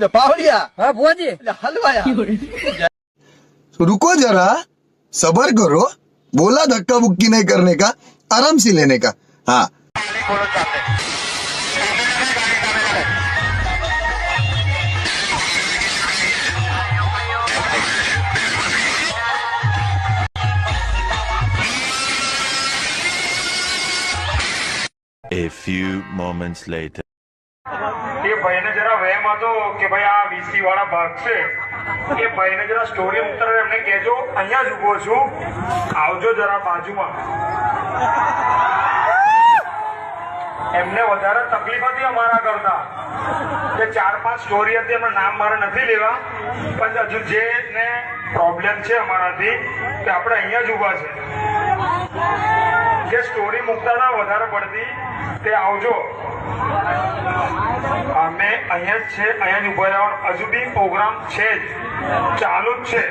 पावड़िया हाँ बुआजी हलवाया रुको जरा, सबर करो, बोला धक्का बुक्की नहीं करने का, आराम से लेने का। हाँ A few moments later. એ ભાઈને જરા વહેમ હતો કે ભાઈ આ વીસી વાળા ભાગ છે, એ ભાઈને જરા સ્ટોરી ઉતરે એમને કહેજો અહીંયા જ ઉભો છું, આવજો જરા બાજુમાં. એમને વધારે તકલીફ હતી અમારા કરતા, કે 4-5 સ્ટોરી હતી, એમનું નામ મારે નથી લેવા, પણ હજુ જે ને પ્રોબ્લેમ છે અમારાથી કે આપણે અહીંયા જ ઉભા છે, જે સ્ટોરી મૂકતા હતા વધારે પડતી તે આવજો. અમે અહીંયા જ છે, અહીંયા જ ઉભા રહેવાનું. હજુ બી પ્રોગ્રામ છે જ, ચાલુ જ છે.